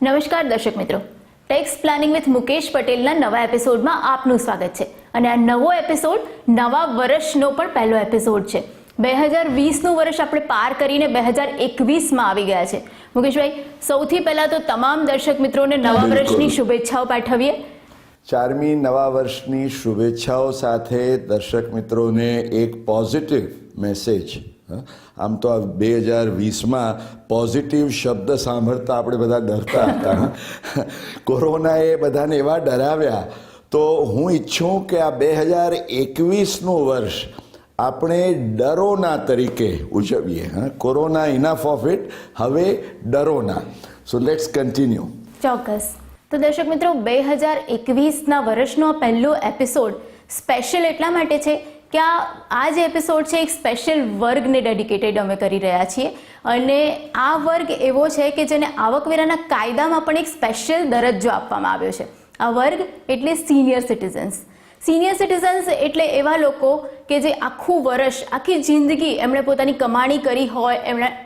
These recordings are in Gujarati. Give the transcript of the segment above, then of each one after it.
નમસ્કાર દર્શક મિત્રો, ટેક્સ પ્લાનિંગ વિથ મુકેશ પટેલના નવા એપિસોડમાં આપનું સ્વાગત છે. અને આ નવો એપિસોડ નવા વર્ષનો પણ પહેલો એપિસોડ છે. 2020નું વર્ષ આપણે પાર કરીને 2021માં આવી ગયા છે. મુકેશભાઈ, સૌથી પહેલા તો તમામ દર્શક મિત્રોને નવા વર્ષની શુભેચ્છાઓ પાઠવીએ. 4મી નવા વર્ષની શુભેચ્છાઓ સાથે દર્શક મિત્રોને એક પોઝિટિવ મેસેજ. આમ તો આ 2020માં પોઝિટિવ શબ્દ સાંભળતા આપણે બધા ડરતા હતા. કોરોનાએ બધાને એવા ડરાવ્યા. તો હું ઈચ્છું કે આ 2021નું વર્ષ આપણે ડરોના તરીકે ઉજવીએ. કોરોના ઇનફ ઓફ ઇટ, હવે ડરોના. So let's continue. ચોક્કસ. તો દર્શક મિત્રો, 2021ના વર્ષનો આ પહેલો એપિસોડ સ્પેશિયલ એટલા માટે છે કે આ જે એપિસોડ છે એક સ્પેશિયલ વર્ગને ડેડિકેટેડ અમે કરી રહ્યા છીએ. અને આ વર્ગ એવો છે કે જેને આવકવેરાના કાયદામાં પણ એક સ્પેશિયલ દરજ્જો આપવામાં આવ્યો છે. આ વર્ગ એટલે સિનિયર સિટીઝન્સ. સિનિયર સિટીઝન્સ એટલે એવા લોકો કે જે આખું વર્ષ, આખી જિંદગી એમણે પોતાની કમાણી કરી હોય,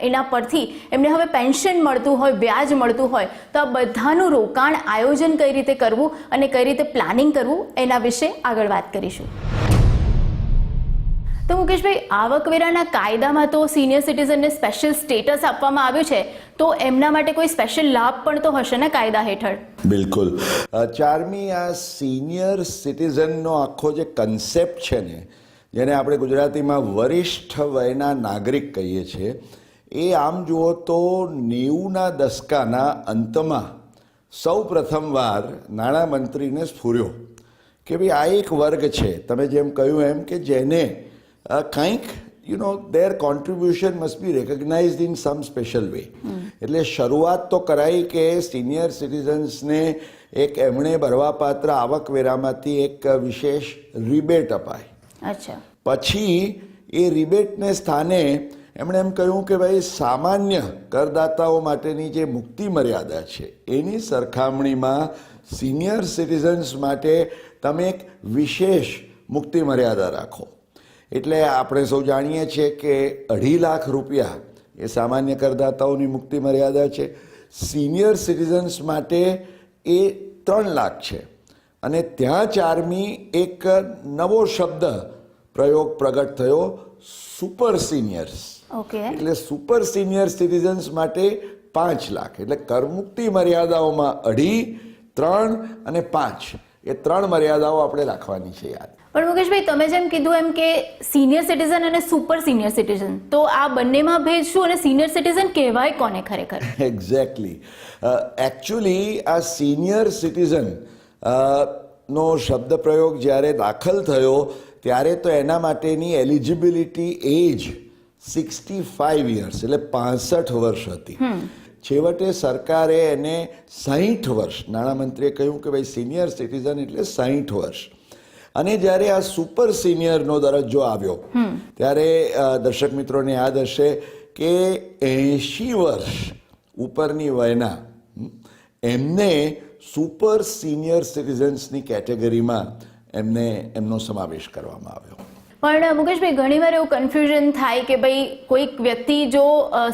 એના પરથી એમને હવે પેન્શન મળતું હોય, વ્યાજ મળતું હોય, તો આ બધાનું રોકાણ આયોજન કઈ રીતે કરવું અને કઈ રીતે પ્લાનિંગ કરવું એના વિશે આગળ વાત કરીશું. તો મુકેશભાઈ, આવકવેરાના કાયદામાં તો સિનિયર સિટીઝનને સ્પેશિયલ સ્ટેટસ આપવામાં આવ્યું છે, તો એમના માટે કોઈ સ્પેશિયલ લાભ પણ તો હશે ને કાયદા હેઠળ? બિલકુલ. 4મી આ સિનિયર સિટીઝનનો આખો જે કન્સેપ્ટ છે ને, જેને આપણે ગુજરાતીમાં વરિષ્ઠ વયના નાગરિક કહીએ છીએ, એ આમ જુઓ તો 90ના દશકાના અંતમાં સૌ પ્રથમવાર નાણામંત્રીને સ્ફુર્યો કે ભાઈ આ એક વર્ગ છે, તમે જેમ કહ્યું એમ, કે જેને કંઈક their contribution must be recognized in some special way. એટલે શરૂઆત તો કરાઈ કે સિનિયર સિટીઝન્સને એક એમણે ભરવાપાત્ર આવકવેરામાંથી એક વિશેષ રિબેટ અપાય. અચ્છા. પછી એ રિબેટને સ્થાને એમણે એમ કહ્યું કે ભાઈ સામાન્ય કરદાતાઓ માટેની જે મુક્તિ મર્યાદા છે એની સરખામણીમાં સિનિયર સિટીઝન્સ માટે તમે એક વિશેષ મુક્તિ મર્યાદા રાખો. એટલે આપણે સૌ જાણીએ છીએ કે 2.5 લાખ રૂપિયા એ સામાન્ય કરદાતાઓની મુક્તિ મર્યાદા છે. સિનિયર સિટીઝન્સ માટે એ 3 લાખ છે. અને ત્યાં 4મી એક નવો શબ્દ પ્રયોગ પ્રગટ થયો, સુપર સિનિયર્સ. ઓકે. એટલે સુપર સિનિયર સિટીઝન્સ માટે 5 લાખ. એટલે કરમુક્તિ મર્યાદાઓમાં 2.5, 3 અને 5 એ 3 મર્યાદાઓ આપણે રાખવાની છે યાદ. પણ મુકેશભાઈ, તમે જેમ કીધું એમ કે સિનિયર સિટીઝન અને સુપર સિનિયર સિટીઝન, તો આ બંનેમાં ભેદ શું અને સિનિયર સિટીઝન કહેવાય કોને ખરેખર? એક્ઝેક્ટલી. એકચ્યુઅલી આ સિનિયર સિટીઝન નો શબ્દ પ્રયોગ જ્યારે દાખલ થયો ત્યારે તો એના માટેની એલિજિબિલિટી એજ 65 યર્સ એટલે 65 વર્ષ હતી. છેવટે સરકારે એને 60 વર્ષ, નાણામંત્રીએ કહ્યું કે ભાઈ સિનિયર સિટીઝન એટલે 60 વર્ષ. અને જ્યારે આ સુપર સિનિયરનો દરજ્જો આવ્યો ત્યારે દર્શક મિત્રોને યાદ હશે કે 80 વર્ષ ઉપરની વયના એમને સુપર સિનિયર સિટીઝન્સની કેટેગરીમાં એમનો સમાવેશ કરવામાં આવ્યો. પણ મુકેશભાઈ, ઘણીવાર એવું કન્ફ્યુઝન થાય કે ભાઈ કોઈક વ્યક્તિ જો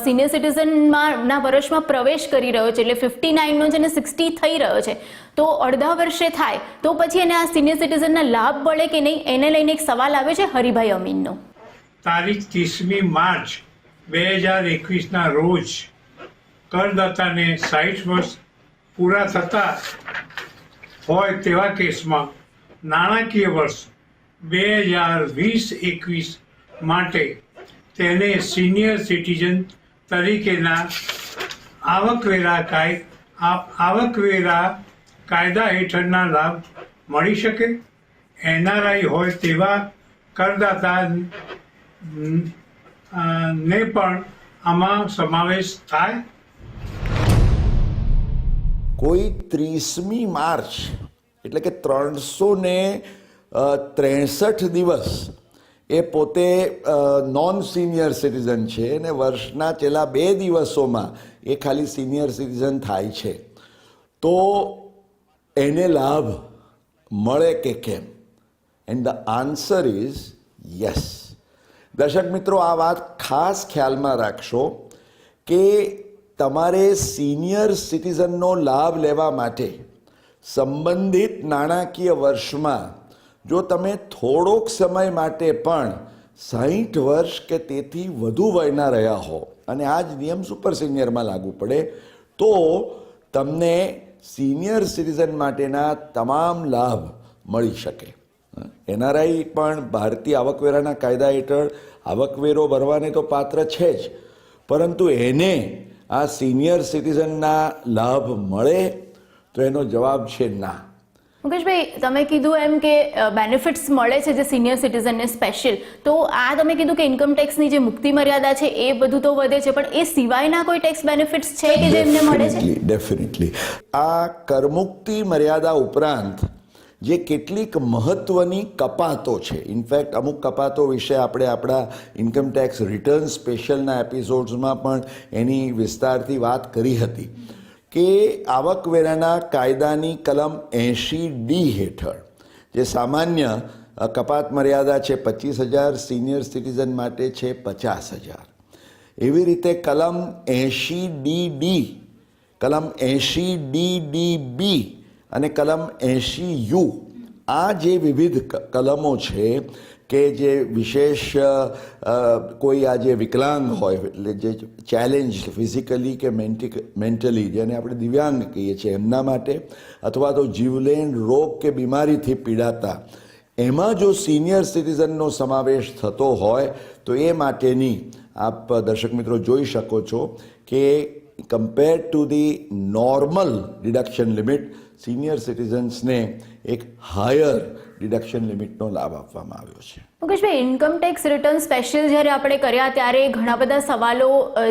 સિનિયર સિટીઝનના વર્ષમાં પ્રવેશ કરી રહ્યો છે, એટલે 59નો છે ને 60 થઈ રહ્યો છે, તો અડધા વર્ષે થાય તો પછી એને આ સિનિયર સિટીઝનના લાભ મળે કે નહીં, એને લઈને એક સવાલ આવ્યો છે હરિભાઈ અમીનનો. તારીખ 30મી માર્ચ 2021ના રોજ કરદાતાને 60 વર્ષ પૂરા થતા હોય તેવા કેસમાં નાણાકીય વર્ષ 2020-21 માટે તેને સિનિયર સિટીઝન તરીકેના આવકવેરા કાયદા હેઠળના લાભ મળી શકે. એનઆરઆઈ હોય તેવા કરદાતાને પણ આમાં સમાવેશ થાય. કોઈ 30મી માર્ચ એટલે કે 363 દિવસ એ પોતે નોન સિનિયર સિટીઝન છે અને વર્ષના છેલ્લા 2 દિવસોમાં એ ખાલી સિનિયર સિટીઝન થાય છે, તો એને લાભ મળે કે કેમ? And the answer is yes. દર્શક મિત્રો, આ વાત ખાસ ખ્યાલમાં રાખશો કે તમારે સિનિયર સિટીઝનનો લાભ લેવા માટે સંબંધિત નાણાકીય વર્ષમાં જો તમે થોડોક સમય માટે પણ 60 વર્ષ કે તેથી વધુ વયના રહ્યા હો અને આ જ નિયમ સુપર સિનિયરમાં લાગુ પડે તો તમને સિનિયર સિટીઝન માટેના તમામ લાભ મળી શકે. એનઆરઆઈ પણ ભારતીય આવકવેરાના કાયદા હેઠળ આવકવેરો ભરવાને તો પાત્ર છે જ, પરંતુ એને આ સિનિયર સિટીઝનના લાભ મળે તો એનો જવાબ છે ના. મુકેશભાઈ, તમે કીધું એમ કે બેનિફિટ્સ મળે છે જે સિનિયર સિટીઝનને સ્પેશિયલ, તો આ તમે કીધું કે ઇન્કમ ટેક્સની જે મુક્તિ મર્યાદા છે એ બધું તો વધે છે, પણ એ સિવાયના કોઈ ટેક્સ બેનિફિટ્સ છે કે જે એમને મળે છે? ડેફિનેટલી. આ કરમુક્તિ મર્યાદા ઉપરાંત જે કેટલીક મહત્વની કપાતો છે, ઇનફેક્ટ અમુક કપાતો વિશે આપણે આપણા ઇન્કમ ટેક્સ રિટર્ન સ્પેશિયલના એપિસોડ્સમાં પણ એની વિસ્તારથી વાત કરી હતી કે આવકવેરાના કાયદાની કલમ 80D હેઠળ જે સામાન્ય કપાત મર્યાદા છે 25,000, સિનિયર સિટીઝન માટે છે 50,000. એવી રીતે કલમ 80DD, કલમ 80DDB અને કલમ 80U આ જે વિવિધ કલમો છે કે જે વિશેષ કોઈ આ જે વિકલાંગ હોય એટલે જે ચેલેન્જ ફિઝિકલી કે મેન્ટલી, જેને આપણે દિવ્યાંગ કહીએ છીએ, એમના માટે અથવા તો જીવલેણ રોગ કે બીમારીથી પીડાતા, એમાં જો સિનિયર સિટીઝનનો સમાવેશ થતો હોય તો એ માટેની આપ દર્શક મિત્રો જોઈ શકો છો કે compare to the normal deduction limit senior સિટીઝન્સને એક હાયર ડિડક્શન લિમિટનો લાભ આપવામાં આવ્યો છે. મુકેશભાઈ, ઇન્કમ ટેક્સ રિટર્ન સ્પેશિયલ જ્યારે આપણે કર્યા ત્યારે ઘણા બધા સવાલો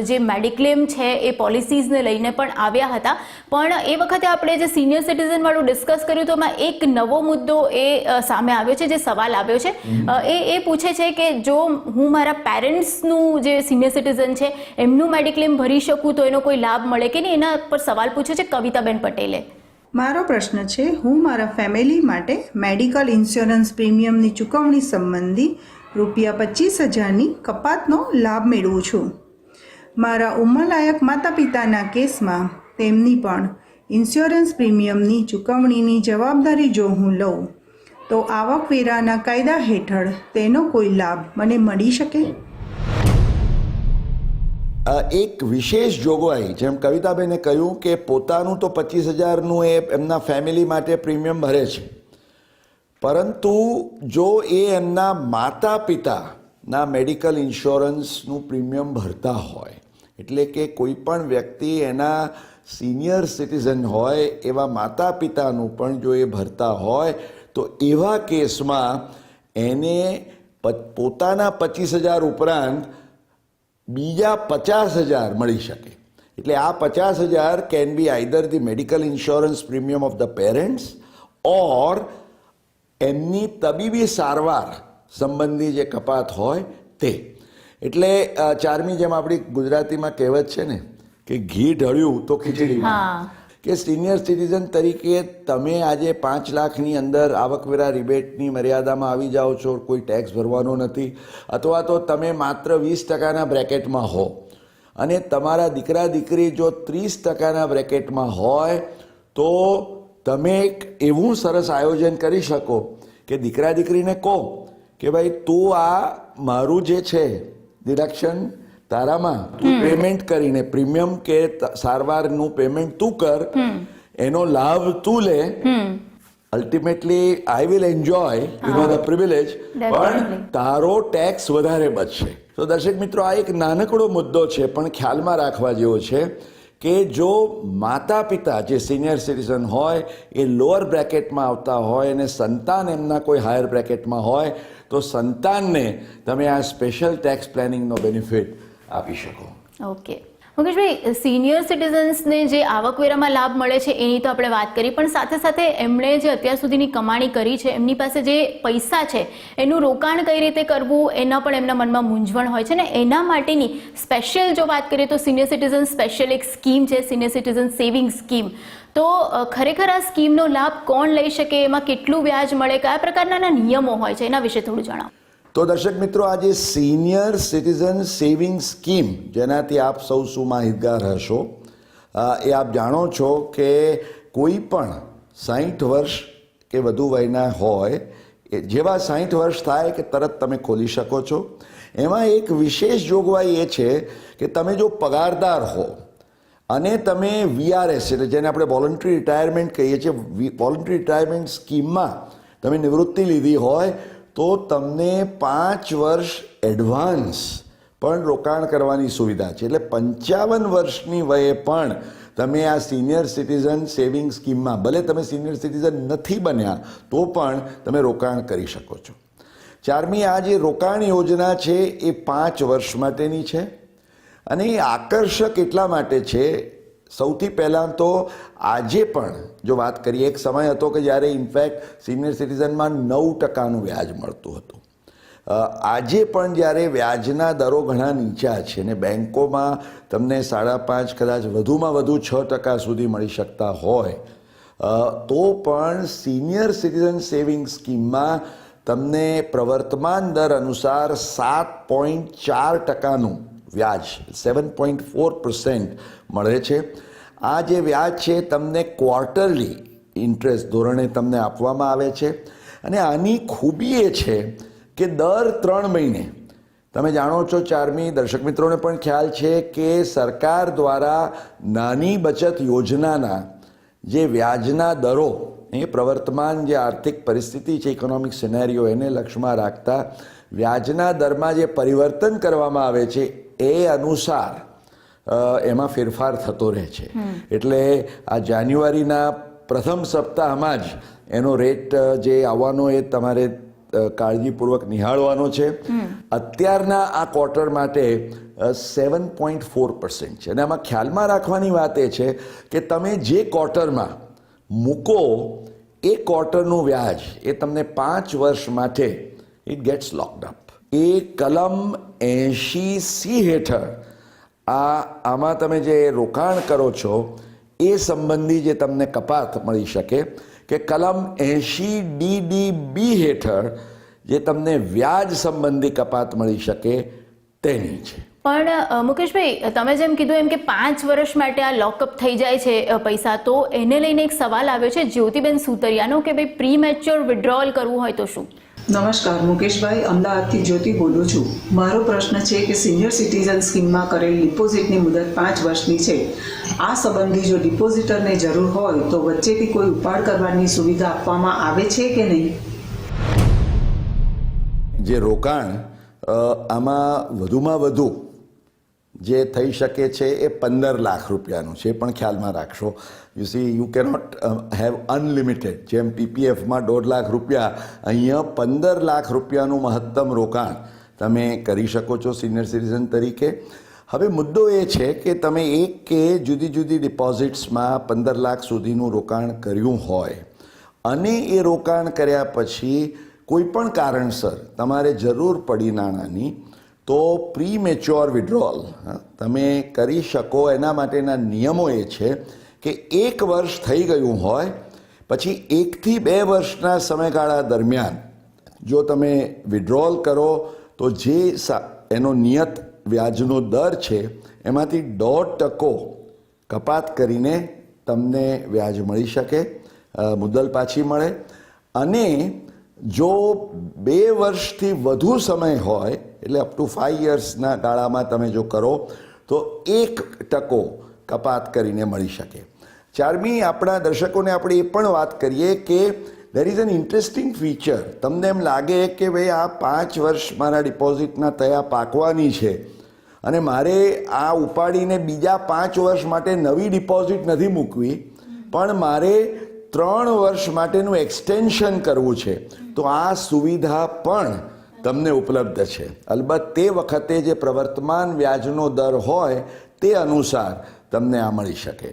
જે મેડિક્લેમ છે એ પોલિસીઝને લઈને પણ આવ્યા હતા, પણ એ વખતે આપણે જે સિનિયર સિટીઝન વાળું ડિસ્કસ કર્યું તો એમાં એક નવો મુદ્દો એ સામે આવ્યો છે, જે સવાલ આવ્યો છે એ પૂછે છે કે જો હું મારા પેરેન્ટ્સનું જે સિનિયર સિટીઝન છે એમનું મેડિક્લેમ ભરી શકું તો એનો કોઈ લાભ મળે કે નહીં, એના પર સવાલ પૂછ્યો છે કવિતાબેન પટેલે. મારો પ્રશ્ન છે, હું મારા ફેમિલી માટે મેડિકલ ઇન્સ્યોરન્સ પ્રીમિયમની ચૂકવણી સંબંધી ₹25,000ની કપાતનો લાભ મેળવું છું. મારા ઉંમરલાયક માતા પિતાના કેસમાં તેમની પણ ઇન્સ્યોરન્સ પ્રીમિયમની ચૂકવણીની જવાબદારી જો હું લઉં તો આવકવેરાના કાયદા હેઠળ તેનો કોઈ લાભ મને મળી શકે? એક વિશેષ જોગવાઈ, જેમ કવિતાબેને કહ્યું કે પોતાનું તો 25,000નું એ એમના ફેમિલી માટે પ્રીમિયમ ભરે છે, પરંતુ જો એ એમના માતા પિતાના મેડિકલ ઇન્સ્યોરન્સનું પ્રીમિયમ ભરતા હોય, એટલે કે કોઈ પણ વ્યક્તિ એના સિનિયર સિટીઝન હોય એવા માતા પિતાનું પણ જો એ ભરતા હોય તો એવા કેસમાં એને પોતાના 25,000 ઉપરાંત બીજા 50,000 મળી શકે. એટલે આ 50,000 can be either the medical insurance premium of the parents or એમની તબીબી સારવાર સંબંધી જે કપાત હોય તે. એટલે ચારમી જેમ આપણી ગુજરાતીમાં કહેવત છે ને કે ઘી ઢળ્યું તો ખીચડી, કે સિનિયર સિટીઝન તરીકે તમે આજે 5 લાખની અંદર આવકવેરા રિબેટની મર્યાદામાં આવી જાઓ છો, કોઈ ટેક્સ ભરવાનો નથી, અથવા તો તમે માત્ર 20%ના બ્રેકેટમાં હો અને તમારા દીકરા દીકરી જો 30%ના બ્રેકેટમાં હોય તો તમે એક એવું સરસ આયોજન કરી શકો કે દીકરા દીકરીને કહો કે ભાઈ તું આ મારું જે છે ડિડક્શન તારામાં તું પેમેન્ટ કરીને પ્રીમિયમ કે સારવારનું પેમેન્ટ તું કર, એનો લાભ તું લે, ultimately I will enjoy the privilege, પણ તારો ટેક્સ વધારે બચશે. તો દર્શક મિત્રો, આ એક નાનકડો મુદ્દો છે પણ ખ્યાલમાં રાખવા જેવો છે કે જો માતા પિતા જે સિનિયર સિટીઝન હોય એ લોઅર બ્રેકેટમાં આવતા હોય અને સંતાન એમના કોઈ હાયર બ્રેકેટમાં હોય તો સંતાનને તમે આ સ્પેશિયલ ટેક્સ પ્લાનિંગનો બેનિફિટ આપી શકો. ઓકે મુકેશભાઈ, સિનિયર સિટીઝન્સને જે આવકવેરામાં લાભ મળે છે એની તો આપણે વાત કરી, પણ સાથે સાથે એમણે જે અત્યાર સુધીની કમાણી કરી છે એમની પાસે જે પૈસા છે એનું રોકાણ કઈ રીતે કરવું એના પણ એમના મનમાં મૂંઝવણ હોય છે ને, એના માટેની સ્પેશિયલ જો વાત કરીએ તો સિનિયર સિટીઝન સ્પેશિયલ એક સ્કીમ છે, સિનિયર સિટીઝન સેવિંગ સ્કીમ. તો ખરેખર આ સ્કીમનો લાભ કોણ લઈ શકે, એમાં કેટલું વ્યાજ મળે, કયા પ્રકારના નિયમો હોય છે, એના વિશે થોડું જણાવો. તો દર્શક મિત્રો, આ જે સિનિયર સિટીઝન સેવિંગ સ્કીમ જેનાથી આપ સૌ સુમાહિતગાર હશો, એ આપ જાણો છો કે કોઈ પણ 60 વર્ષ કે વધુ વયના હોય જેવા 60 વર્ષ થાય કે તરત તમે ખોલી શકો છો. એમાં એક વિશેષ જોગવાઈ એ છે કે તમે જો પગારદાર હો અને તમે VRS એટલે જેને આપણે વોલન્ટરી રિટાયરમેન્ટ કહીએ છીએ, વોલન્ટરી રિટાયરમેન્ટ સ્કીમમાં તમે નિવૃત્તિ લીધી હોય તો તમને 5 વર્ષ એડવાન્સ પણ રોકાણ કરવાની સુવિધા છે. એટલે 55 વર્ષની વયે પણ તમે આ સિનિયર સિટીઝન સેવિંગ સ્કીમમાં, ભલે તમે સિનિયર સિટીઝન નથી બન્યા તો પણ તમે રોકાણ કરી શકો છો. 4મી આ જે રોકાણ યોજના છે એ 5 વર્ષ માટેની છે અને એ આકર્ષક એટલા માટે છે. સૌથી પહેલાં તો આજે પણ જો વાત કરીએ, એક સમય હતો કે જ્યારે ઇનફેક્ટ સિનિયર સિટીઝનમાં 9% વ્યાજ મળતું હતું. આજે પણ જ્યારે વ્યાજના દરો ઘણા નીચા છે અને બેન્કોમાં તમને 5.5 કદાચ વધુમાં વધુ 6% સુધી મળી શકતા હોય તો પણ સિનિયર સિટીઝન સેવિંગ સ્કીમમાં તમને પ્રવર્તમાન દર અનુસાર 7.4%નું વ્યાજ 7.4% મળે છે. આ જે વ્યાજ છે તમને ક્વાર્ટરલી ઇન્ટરેસ્ટ ધોરણે તમને આપવામાં આવે છે અને આની ખૂબી એ છે કે દર 3 મહિને, તમે જાણો છો 4મી, દર્શક મિત્રોને પણ ખ્યાલ છે કે સરકાર દ્વારા નાની બચત યોજનાના જે વ્યાજના દરો એ પ્રવર્તમાન જે આર્થિક પરિસ્થિતિ છે, ઇકોનોમિક સિનેરિયો, એને લક્ષ્યમાં રાખતા વ્યાજના દરમાં જે પરિવર્તન કરવામાં આવે છે એ અનુસાર એમાં ફેરફાર થતો રહે છે. એટલે આ જાન્યુઆરીના પ્રથમ સપ્તાહમાં જ એનો રેટ જે આવવાનો એ તમારે કાળજીપૂર્વક નિહાળવાનો છે. અત્યારના આ ક્વાર્ટર માટે 7.4% છે અને આમાં ખ્યાલમાં રાખવાની વાત એ છે કે તમે જે ક્વાર્ટરમાં મૂકો એ ક્વાર્ટરનું વ્યાજ એ તમને 5 વર્ષ માટે ઇટ ગેટ્સ લોકડ અપ. એ કલમ 80C હેઠળ આમાં તમે જે રોકાણ કરો છો એ સંબંધી જે તમને કપાત મળી શકે કે કલમ 80DDB હેઠળ જે તમને વ્યાજ સંબંધી કપાત મળી શકે તેની છે. પણ મુકેશભાઈ, તમે જેમ કીધું એમ કે 5 વર્ષ માટે આ લોકઅપ થઈ જાય છે પૈસા, તો એને લઈને એક સવાલ આવ્યો છે જ્યોતિબેન સુતરિયાનો કે ભાઈ પ્રી મેચ્યોર વિડ્રોઅલ કરવું હોય તો શું? નમસ્કાર મુકેશભાઈ, અમદાવાદથી જ્યોતિ બોલું છું. મારો પ્રશ્ન છે કે સિનિયર સિટીઝન સ્કીમમાં કરેલ ડિપોઝિટની મુદત 5 વર્ષની છે. આ સંબંધી જો ડિપોઝિટરને જરૂર હોય તો વચ્ચેથી કોઈ ઉપાડ કરવાની સુવિધા આપવામાં આવે છે કે નહીં? જે રોકાણ આમાં વધુમાં વધુ જે થઈ શકે છે એ 15 લાખ રૂપિયાનું છે, પણ ખ્યાલમાં રાખશો. You C, you cannot have unlimited. જેમ PPFમાં 1.5 લાખ રૂપિયા, અહીંયા 15 લાખ રૂપિયાનું મહત્તમ રોકાણ તમે કરી શકો છો સિનિયર સિટીઝન તરીકે. હવે મુદ્દો એ છે કે તમે એક કે જુદી જુદી ડિપોઝિટ્સમાં 15 લાખ સુધીનું રોકાણ કર્યું હોય અને એ રોકાણ કર્યા પછી કોઈ પણ કારણસર તમારે જરૂર પડી નાણાંની, તો પ્રી મેચ્યોર વિડ્રોઅલ તમે કરી શકો. એના માટેના નિયમો એ છે કે 1 વર્ષ થઈ ગયું હોય પછી 1 થી 2 વર્ષના સમયગાળા દરમિયાન જો તમે વિડ્રોઅલ કરો તો જે એનો નિયત વ્યાજનો દર છે એમાંથી 0.5% કપાત કરીને તમને વ્યાજ મળી શકે, મુદ્દલ પાછી મળે. અને જો 2 વર્ષથી વધુ સમય હોય, એટલે અપ ટુ 5 યર્સના ગાળામાં તમે જો કરો તો 1% કપાત કરીને મળી શકે. 4મી, આપણા દર્શકોને આપણે એ પણ વાત કરીએ કે there is an interesting feature. તમને એમ લાગે કે ભાઈ આ 5 વર્ષ મારા ડિપોઝિટના થયા પાકવાની છે અને મારે આ ઉપાડીને બીજા 5 વર્ષ માટે નવી ડિપોઝિટ નથી મૂકવી, પણ મારે 3 વર્ષ માટેનું એક્સટેન્શન કરવું છે, તો આ સુવિધા પણ તમને ઉપલબ્ધ છે. અલબત્ત તે વખતે જે પ્રવર્તમાન વ્યાજનો દર હોય તે અનુસાર તમને આ મળી શકે.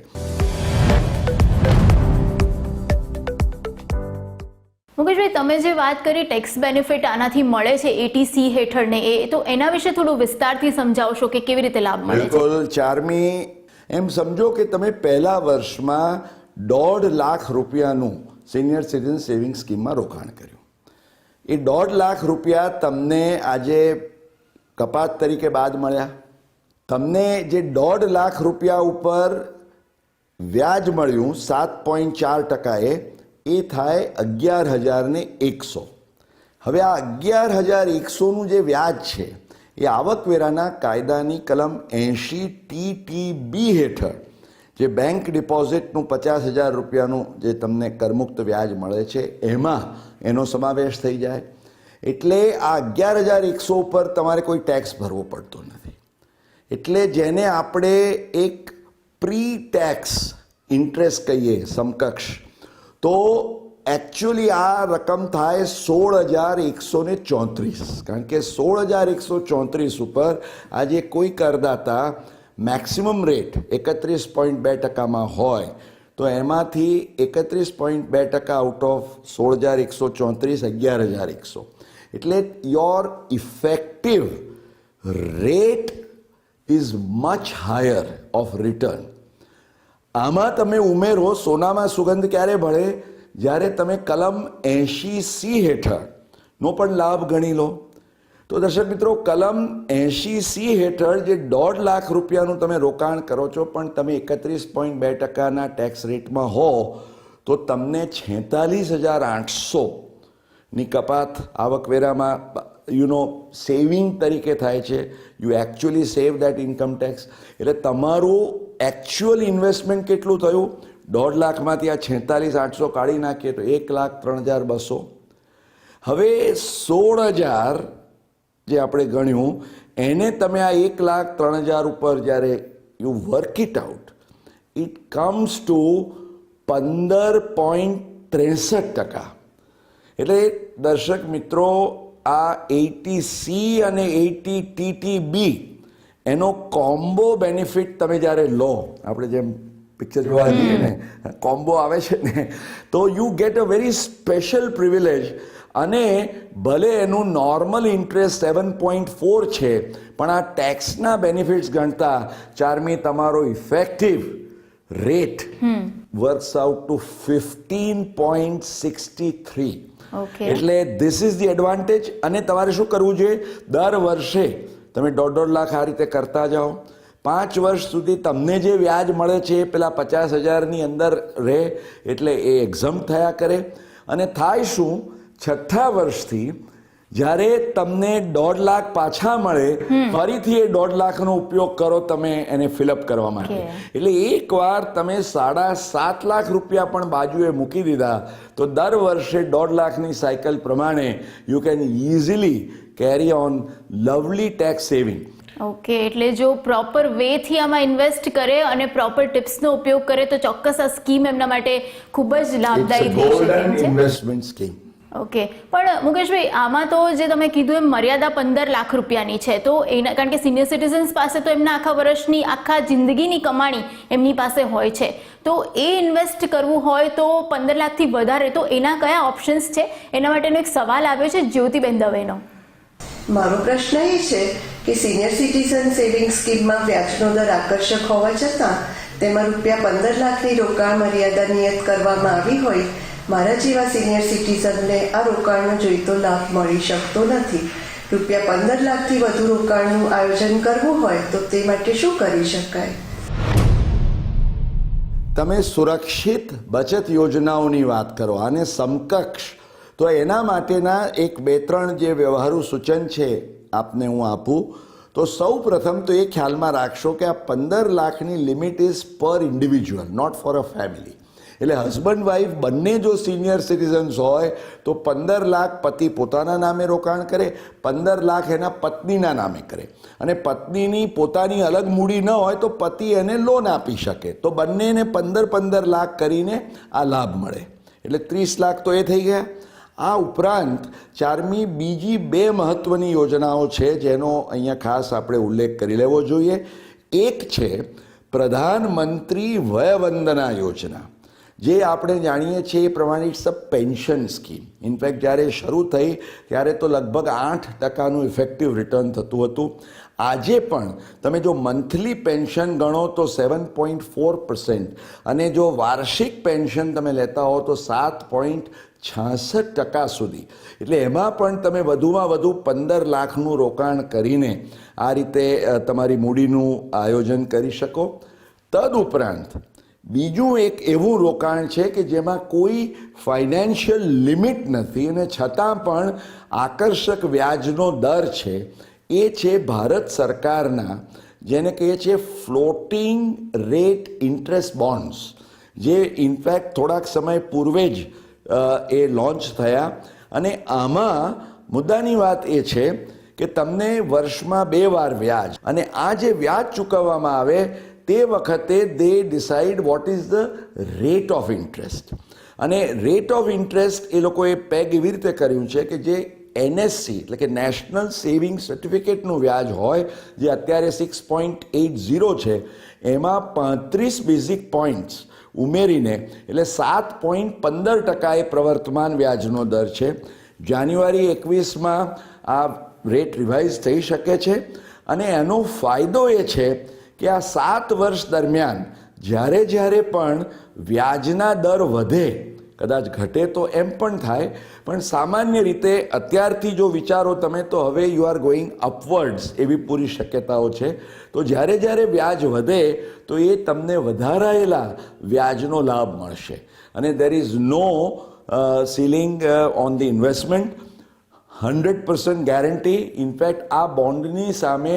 મુકેશભાઈ, તમે જે વાત કરી ટેક્સ બેનિફિટ આનાથી મળે છે 80C હેઠળ ને, એ તો એના વિશે થોડું વિસ્તારથી સમજાવશો કે કેવી રીતે લાભ મળે છે? બિલકુલ. 4મી, એમ સમજો કે તમે પહેલા વર્ષમાં 1.5 લાખ રૂપિયાનું સિનિયર સિટીઝન સેવિંગ સ્કીમમાં રોકાણ કર્યું. એ 1.5 લાખ રૂપિયા તમને આજે કપાત તરીકે બાદ મળ્યા. તમને જે 1.5 લાખ રૂપિયા ઉપર વ્યાજ મળ્યું 7.4%, એ થાય 11,100. હવે આ 11,100નું જે વ્યાજ છે એ આવકવેરાના કાયદાની કલમ 80 TTB હેઠળ જે બેંક ડિપોઝિટનું 50,000 રૂપિયાનું જે તમને કરમુક્ત વ્યાજ મળે છે એમાં એનો સમાવેશ થઈ જાય. એટલે આ 11,100 ઉપર તમારે કોઈ ટેક્સ ભરવો પડતો નથી. એટલે જેને આપણે એક પ્રી ટેક્સ ઇન્ટરેસ્ટ કહીએ સમકક્ષ, તો એકચ્યુઅલી આ રકમ થાય 16,134. કારણ કે 16,134 ઉપર આજે કોઈ કરદાતા મેક્સિમમ રેટ 31.2%માં હોય તો એમાંથી 31.2% આઉટ ઓફ 16,134 11,100. એટલે your effective rate is much higher of return. આમાં તમે ઉમેરો સોનામાં સુગંધ ક્યારે ભળે? જ્યારે તમે કલમ 80C હેઠળનો પણ લાભ ગણી લો. તો દર્શક મિત્રો, કલમ 80C હેઠળ જે 1.5 લાખ રૂપિયાનું તમે રોકાણ કરો છો પણ તમે 31.2%ના ટેક્સ રેટમાં હો તો તમને 46,800ની કપાત આવકવેરામાં સેવિંગ તરીકે થાય છે. You actually save that income tax. એટલે તમારું એકચ્યુઅલ ઇન્વેસ્ટમેન્ટ કેટલું થયું? 1.5 લાખમાંથી આ 46,800 કાઢી નાખીએ તો 1,03,200. હવે 16,000 જે આપણે ગણ્યું એને તમે આ 1,03,000 ઉપર જ્યારે you work it out, it comes to 15.63%. એટલે દર્શક મિત્રો, આ 80C અને 80 TTB એનો કોમ્બો બેનિફિટ તમે જ્યારે લો, આપણે જેમ પિક્ચર જોવા જઈએ ને કોમ્બો આવે છે ને, તો you get a very special privilege. અને ભલે એનું નોર્મલ ઇન્ટરેસ્ટ 7.4 છે પણ આ ટેક્સના બેનિફિટ્સ ગણતા ચારમી તમારો effective rate works out to 15.63. એટલે ધીસ ઇઝ ધી એડવાન્ટેજ. અને તમારે શું કરવું જોઈએ? દર વર્ષે તમે 1.5 લાખ આ રીતે કરતા જાઓ. 5 વર્ષ સુધી તમને જે વ્યાજ મળે છે એ પેલા 50,000ની અંદર રહે, એટલે એ એક્ઝમ્પ થયા કરે. અને થાય શું, 6થા વર્ષથી જ્યારે તમને 1.5 લાખ પાછા મળે, ફરીથી એ 1.5 લાખનો ઉપયોગ કરો તમે એને ફિલઅપ કરવા માટે. એટલે એકવાર તમે 7.5 લાખ રૂપિયા પણ બાજુએ મૂકી દીધા તો દર વર્ષે 1.5 લાખની સાયકલ પ્રમાણે you can easily carry on lovely tax saving. Okay, એટલે જો પ્રોપર વેથી આમાં ઇન્વેસ્ટ કરે અને પ્રોપર ટિપ્સનો ઉપયોગ કરે તો ચોક્કસ આ સ્કીમ એમના માટે ખૂબ જ લાભદાયી થઈ શકે એમ છે. Investment scheme. ઓકે, પણ મુકેશભાઈ, આમાં તો જે તમે કીધું એમ મર્યાદા 15 લાખ રૂપિયાની છે, તો એના કારણ કે સિનિયર સિટીઝન્સ પાસે તો એમના આખા વર્ષની આખા જિંદગીની કમાણી એમની પાસે હોય છે, તો એ ઇન્વેસ્ટ કરવું હોય તો 15 લાખથી વધારે, તો એના કયા ઓપ્શન્સ છે? એના માટેનો એક સવાલ આવ્યો છે જ્યોતિબેન દવેનો. મારો પ્રશ્ન એ છે કે સિનિયર સિટીઝન સેવિંગ સ્કીમમાં વ્યાજનો દર આકર્ષક હોવા છતાં તેમાં ₹15 લાખની રોકાણ મર્યાદા નિયત કરવામાં આવી હોય, મારા જેવા સિનિયર સિટીઝનને આ રોકાણનો જોઈતો લાભ મળી શકતો નથી. ₹15 લાખથી વધુ રોકાણનું આયોજન કરવું હોય તો તે માટે શું કરી શકાય? તમે સુરક્ષિત બચત યોજનાઓની વાત કરો અને સમકક્ષ, તો એના માટેના 1-2-3 જે વ્યવહારુ સૂચન છે આપને હું આપું. તો સૌ પ્રથમ તો એ ખ્યાલમાં રાખશો કે આ 15 લાખની limit is per individual, not for a family. એટલે હસબન્ડ વાઈફ બંને જો સિનિયર સિટીઝન્સ હોય તો 15 લાખ પતિ પોતાના નામે રોકાણ કરે, 15 લાખ એના પત્નીના નામે કરે. અને પત્નીની પોતાની અલગ મૂડી ન હોય તો પતિ એને લોન આપી શકે. તો બંનેને 15 લાખ કરીને આ લાભ મળે. એટલે 30 લાખ તો એ થઈ ગયા. આ ઉપરાંત ચારમી બીજી 2 મહત્વની યોજનાઓ છે જેનો અહીંયા ખાસ આપણે ઉલ્લેખ કરી લેવો જોઈએ. એક છે પ્રધાનમંત્રી વય વંદના યોજના, જે આપણે જાણીએ છીએ એ પ્રમાણે it's a pension scheme. In fact જ્યારે શરૂ થઈ ત્યારે તો લગભગ 8%નું ઇફેક્ટિવ રિટર્ન થતું હતું. આજે પણ તમે જો મંથલી પેન્શન ગણો તો 7.4% અને જો વાર્ષિક પેન્શન તમે લેતા હો તો 7.66% સુધી. એટલે એમાં પણ તમે વધુમાં વધુ 15 લાખનું રોકાણ કરીને આ રીતે તમારી મૂડીનું આયોજન કરી શકો. તદુપરાંત બીજું એક એવું રોકાણ છે કે જેમાં કોઈ ફાઇનાન્શિયલ લિમિટ નથી અને છતાં પણ આકર્ષક વ્યાજનો દર છે, એ છે ભારત સરકારના જેને કહીએ છીએ ફ્લોટિંગ રેટ ઇન્ટરેસ્ટ બોન્ડ્સ, જે ઇનફેક્ટ થોડાક સમય પૂર્વે જ એ લોન્ચ થયા. અને આમાં મુદ્દાની વાત એ છે કે તમને વર્ષમાં 2 વાર વ્યાજ, અને આ જે વ્યાજ ચૂકવવામાં આવે તે વખતે they decide what is the rate of interest. અને રેટ ઓફ ઇન્ટરેસ્ટ એ લોકોએ પેગ એવી રીતે કર્યું છે કે જે NSC એટલે કે નેશનલ સેવિંગ સર્ટિફિકેટનું વ્યાજ હોય, જે અત્યારે 6.80 છે, એમાં 35 બેઝિક પોઈન્ટ્સ ઉમેરીને એટલે 7.15% એ પ્રવર્તમાન વ્યાજનો દર છે. જાન્યુઆરી 21માં આ રેટ રિવાઇઝ થઈ શકે છે. અને એનો ફાયદો એ છે કે આ 7 વર્ષ દરમિયાન જ્યારે જ્યારે પણ વ્યાજના દર વધે, કદાચ ઘટે તો એમ પણ થાય, પણ સામાન્ય રીતે અત્યારથી જો વિચારો તમે તો હવે યુ આર ગોઈંગ અપવર્ડ્સ એવી પૂરી શક્યતાઓ છે. તો જ્યારે જ્યારે વ્યાજ વધે તો એ તમને વધારાયેલા વ્યાજનો લાભ મળશે. અને there is no ceiling on the investment, 100% guarantee. In fact આ બોન્ડની સામે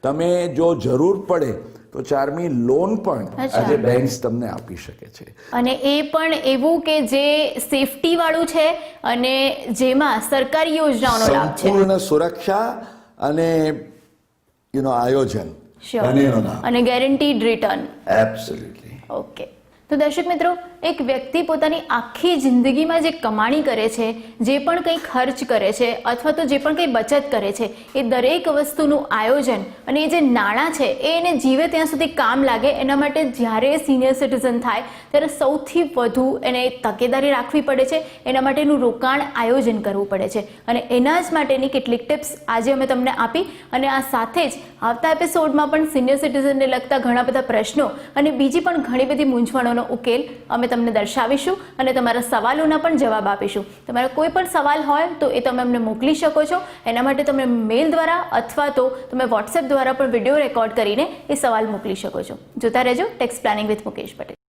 તમે જો જરૂર પડે તો ચાર્મી લોન પણ આજે બેંક્સ તમને આપી શકે છે. અને એ પણ એવું કે જે સેફટી વાળું છે અને જેમાં સરકારી યોજનાઓનો લાભ છે. સંપૂર્ણ સુરક્ષા અને આયોજન બંનેનો લાભ. અને ગેરંટીડ રિટર્ન. એબ્સોલ્યુટલી. ઓકે. તો દર્શક મિત્રો, એક વ્યક્તિ પોતાની આખી જિંદગીમાં જે કમાણી કરે છે, જે પણ કંઈ ખર્ચ કરે છે અથવા તો જે પણ કંઈ બચત કરે છે, એ દરેક વસ્તુનું આયોજન અને એ જે નાણાં છે એ એને જીવે ત્યાં સુધી કામ લાગે, એના માટે જ્યારે સિનિયર સિટીઝન થાય ત્યારે સૌથી વધુ એને તકેદારી રાખવી પડે છે. એના માટેનું રોકાણ આયોજન કરવું પડે છે. અને એના જ માટેની કેટલીક ટિપ્સ આજે અમે તમને આપી. અને આ સાથે જ આવતા એપિસોડમાં પણ સિનિયર સિટીઝનને લગતા ઘણા બધા પ્રશ્નો અને બીજી પણ ઘણી બધી મૂંઝવણોનો ઉકેલ અમે તમને દર્શાવીશું અને તમારા સવાલોના પણ જવાબ આપીશું. તમારા કોઈ પણ સવાલ હોય તો એ તમે અમને મોકલી શકો છો. એના માટે તમે મેલ દ્વારા અથવા તો તમે વોટ્સએપ દ્વારા પણ વિડીયો રેકોર્ડ કરીને એ સવાલ મોકલી શકો છો. જોતા રહેજો tax planning with Mukesh Patel.